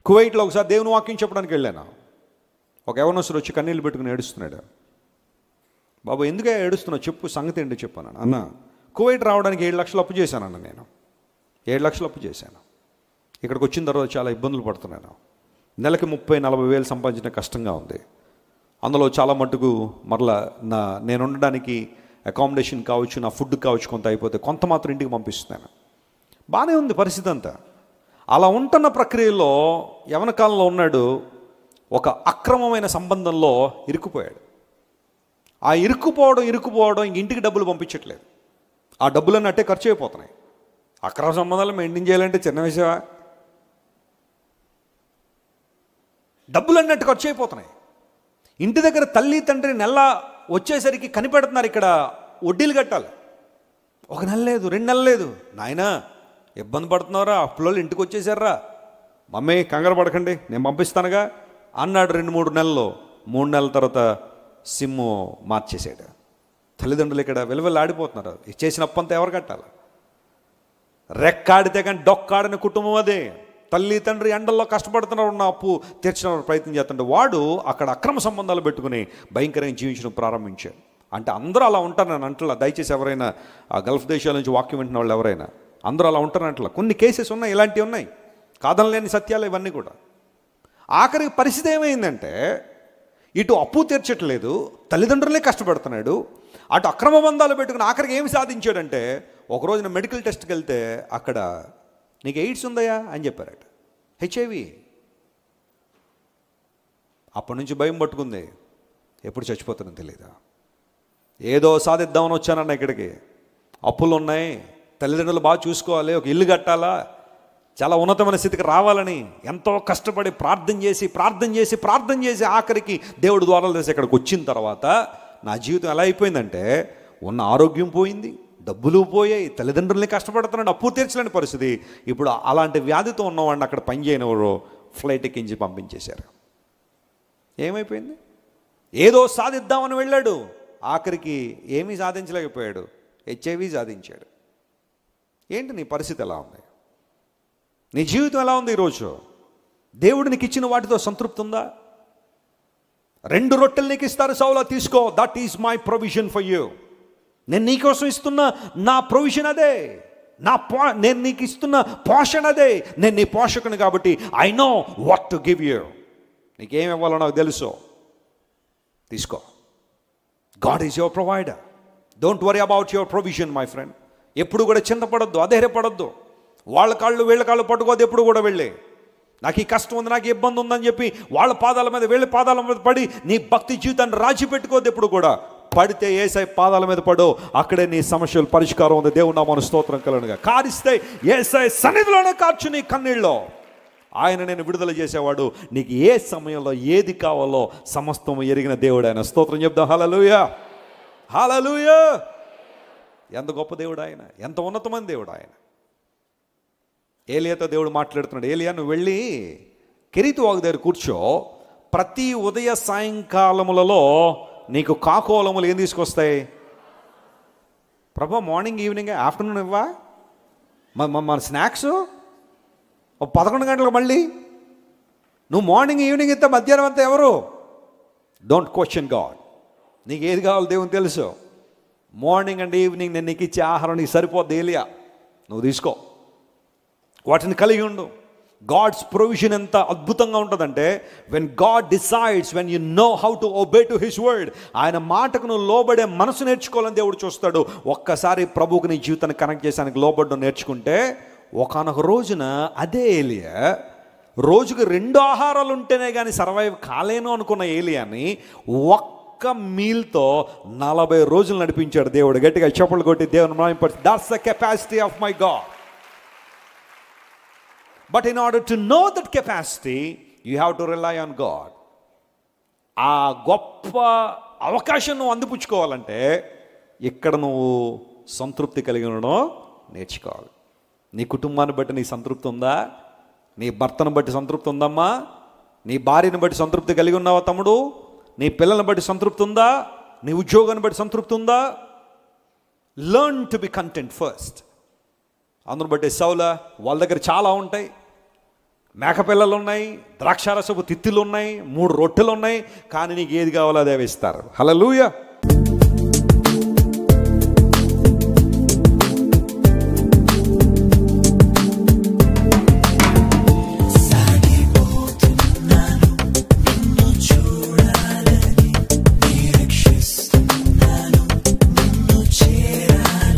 కువైట్లో ఒకసారి దేవుని వాక్యం చెప్పడానికి వెళ్ళాను. ఒక యవనస్తుడు వచ్చి కన్నీళ్ళు పెట్టుకుని ఏడుస్తున్నాడు. బాబు ఎందుకే ఏడుస్తున్నావు, చెప్పు, సంగతి ఏంటో చెప్పాను. అన్న, కువైట్ రావడానికి 7 లక్షలు అప్పు చేశానన్న. నేను 7 లక్షలు అప్పు చేశాను. ఇక్కడికి వచ్చిన తర్వాత చాలా ఇబ్బందులు పడుతున్నాను. నెలకి 30-40 వేలు సంపాదించడం కష్టంగా ఉంది. అందులో చాలా మట్టుకు మరలా నేను ఉండడానికి అకామిడేషన్ కావచ్చు, నా ఫుడ్ కావచ్చు, కొంత అయిపోతే కొంత మాత్రం ఇంటికి పంపిస్తున్నాను. బాగానే ఉంది పరిస్థితి అంతా. అలా ఉంటున్న ప్రక్రియలో యవన కాలంలో ఉన్నాడు, ఒక అక్రమమైన సంబంధంలో ఇరుక్కుపోయాడు. ఆ ఇరుక్కుపోవడం ఇంటికి డబ్బులు పంపించట్లేదు. ఆ డబ్బులన్నీ అట్టే ఖర్చు అయిపోతున్నాయి. అక్రమ సంబంధాలు మెయింటైన్ చేయాలంటే చిన్న విషయమా? డబ్బులు అన్నట్టు ఖర్చు అయిపోతున్నాయి. ఇంటి దగ్గర తల్లి తండ్రి నెల వచ్చేసరికి కనిపెడుతున్నారు, ఇక్కడ వడ్డీలు కట్టాలి. 1 నెల లేదు, 2 నెలలు లేదు. నాయనా ఇబ్బంది పడుతున్నారా, అప్పులోళ్ళు ఇంటికి వచ్చేసారా, మమ్మీ కంగారు పడకండి నేను పంపిస్తానుగా అన్నాడు. 2-3 నెలలు, 3 నెలల తర్వాత సిమ్ము మార్చేసాడు. తల్లిదండ్రులు ఇక్కడ విలువలు ఆడిపోతున్నారు. చేసిన అప్పంతా ఎవరు కట్టాలి? రెక్కాడితే కానీ డొక్కాడిన కుటుంబం అదే. తల్లి తండ్రి ఎండల్లో కష్టపడుతున్నారు, ఉన్న అప్పు తీర్చడానికి ప్రయత్నం చేస్తుంటే వాడు అక్కడ అక్రమ సంబంధాలు పెట్టుకుని భయంకరంగా జీవించడం ప్రారంభించాడు. అంటే అందరూ అలా ఉంటారు నేను అంటలా. దయచేసి ఎవరైనా ఆ గల్ఫ్ దేశాల నుంచి వాక్యం వింటున్న వాళ్ళు ఎవరైనా అందరూ అలా ఉంటారంటలా. కొన్ని కేసెస్ ఉన్నాయి, ఇలాంటివి ఉన్నాయి, కాదనలేని సత్యాలు ఇవన్నీ కూడా. ఆఖరికి పరిస్థితి ఏమైందంటే ఇటు అప్పు తీర్చట్లేదు, తల్లిదండ్రులే కష్టపడుతున్నాడు, అటు అక్రమ బంధాలు పెట్టుకుని ఆఖరికి ఏమి సాధించాడంటే ఒకరోజు నేను మెడికల్ టెస్ట్కి వెళ్తే అక్కడ నీకు ఎయిడ్స్ ఉందయా అని చెప్పారట, HIV. అప్పటి నుంచి భయం పట్టుకుంది, ఎప్పుడు చచ్చిపోతానని తెలియదా, ఏదో సాధిద్దామని వచ్చానన్న ఇక్కడికి, అప్పులు ఉన్నాయి, తల్లిదండ్రులు బాగా చూసుకోవాలి, ఒక ఇల్లు కట్టాలా, చాలా ఉన్నతమైన స్థితికి రావాలని ఎంతో కష్టపడి ప్రార్థన చేసి ఆఖరికి దేవుడు ద్వారాలు చేసి ఇక్కడికి వచ్చిన తర్వాత నా జీవితం ఎలా అయిపోయిందంటే ఉన్న ఆరోగ్యం పోయింది, డబ్బులు పోయాయి, తల్లిదండ్రులని కష్టపడుతున్నాడు, అప్పు తీర్చలేని పరిస్థితి. ఇప్పుడు అలాంటి వ్యాధితో ఉన్నవాడిని అక్కడ పనిచేయనివారు ఫ్లైట్ ఎక్కించి పంపించేశారు. ఏమైపోయింది? ఏదో సాధిద్దామని వెళ్ళాడు, ఆఖరికి ఏమీ సాధించలేకపోయాడు, HIV సాధించాడు. ఏంటి నీ పరిస్థితి ఎలా ఉంది? నీ జీవితం ఎలా ఉంది ఈరోజు? దేవుడు నీకు ఇచ్చిన వాటితో సంతృప్తి ఉందా? 2 రొట్టెలు నీకు ఇస్తారు, సౌలా తీసుకో, that is my provision for you. నేను నీకోసం ఇస్తున్న నా ప్రొవిజన్ అదే, నేను నీకు ఇస్తున్న పోషణ అదే. నేను నీ పోషకుని కాబట్టి I know what to give you. నీకేం ఇవ్వాలో నాకు తెలుసు, తీసుకో. God is your provider. Don't worry about your provision my friend. ఎప్పుడు కూడా చింతపడొద్దు, అధైర్యపడొద్దు. వాళ్ళ కాళ్ళు వీళ్ళ కాళ్ళు పట్టుకోవద్దు. ఎప్పుడు కూడా వెళ్ళి నాకు ఈ కష్టం ఉంది, నాకు ఇబ్బంది ఉందని చెప్పి వాళ్ళ పాదాల మీద వీళ్ళ పాదాల మీద పడి నీ భక్తి జీవితాన్ని రాజీ పెట్టుకోవద్దు. ఎప్పుడు కూడా పడితే యేసయ్య పాదాల మీద పడో, అక్కడే నీ సమస్యలు పరిష్కారం ఉంది. దేవుని నామమున స్తోత్రం కలుగునుగా. కారిస్తే యేసయ్య సన్నిధిలోనే కార్చు నీ కన్నీళ్ళలో. ఆయన నేను విడుదల చేసేవాడు. నీకు ఏ సమయంలో ఏది కావాలో సమస్తము ఎరిగిన దేవుడు ఆయన. స్తోత్రం చెప్దాం. హల్లెలూయా, హల్లెలూయా. ఎంత గొప్ప దేవుడు ఆయన, ఎంత ఉన్నతమైన దేవుడు ఆయన. ఏలియాతో దేవుడు మాట్లాడుతున్నాడు, ఏలియా నువ్వు వెళ్ళి కెరీతు వాగు దగ్గర కూర్చో, ప్రతి ఉదయ సాయంకాలములలో నీకు కాకోలములు ఏం తీసుకొస్తాయి? ప్రభా మార్నింగ్ ఈవినింగ్ ఆఫ్టర్నూన్ ఇవ్వా, మన స్నాక్స్ 11 గంటలకు మళ్ళీ నువ్వు మార్నింగ్ ఈవినింగ్ ఇస్తే మధ్యాహ్నం అంతా ఎవరు? Don't question God. నీకు ఏది కావాలో దేవుని తెలుసు. మార్నింగ్ అండ్ ఈవినింగ్ నేను నీకు ఇచ్చే ఆహారం నీకు సరిపోద్ది ఏలియా, నువ్వు తీసుకో, వాటిని కలిగి ఉండు. గాడ్స్ ప్రొవిజన్ ఎంత అద్భుతంగా ఉంటుందంటే when God decides, when you know how to obey to his word, ఆయన మాటకు నువ్వు లోబడే మనసు నేర్చుకోవాలని దేవుడు చూస్తాడు. ఒక్కసారి ప్రభువుకు నీ జీవితాన్ని కనెక్ట్ చేసానికి లోబడ్డం నేర్చుకుంటే ఒకానొక రోజున అదే ఏలియా రోజుకు 2 ఆహారాలు ఉంటేనే కానీ సర్వైవ్ కాలేను అనుకున్న ఏలియాని ఒక్క మీల్తో 40 రోజులు నడిపించాడు దేవుడు. గట్టిగా చప్పట్లు కొట్టి దేవుని మహిమపరిచి, that's the capacity of my God. But in order to know that capacity, you have to rely on God. ఆ గొప్ప అవకాశం నువ్వు అందిపుచ్చుకోవాలంటే ఇక్కడ నువ్వు సంతృప్తి కలిగి ఉండడం నేర్చుకోవాలి. నీ కుటుంబాన్ని బట్టి నీ సంతృప్తి ఉందా? నీ భర్తను బట్టి సంతృప్తి ఉందమ్మా? నీ భార్యను బట్టి సంతృప్తి కలిగి ఉన్నావా తమ్ముడు? నీ పిల్లల్ని బట్టి సంతృప్తి ఉందా? నీ ఉద్యోగాన్ని బట్టి సంతృప్తి ఉందా? Learn to be content first. అందును బట్టి సౌలా వాళ్ళ దగ్గర చాలా ఉంటాయి, మేకపిల్లలు ఉన్నాయి, ద్రాక్షారసపు తిత్తులు ఉన్నాయి, 3 రొట్టెలు ఉన్నాయి, కానీ నీకు ఏది కావాలో అదే ఇస్తారు. హల్లెలూయా.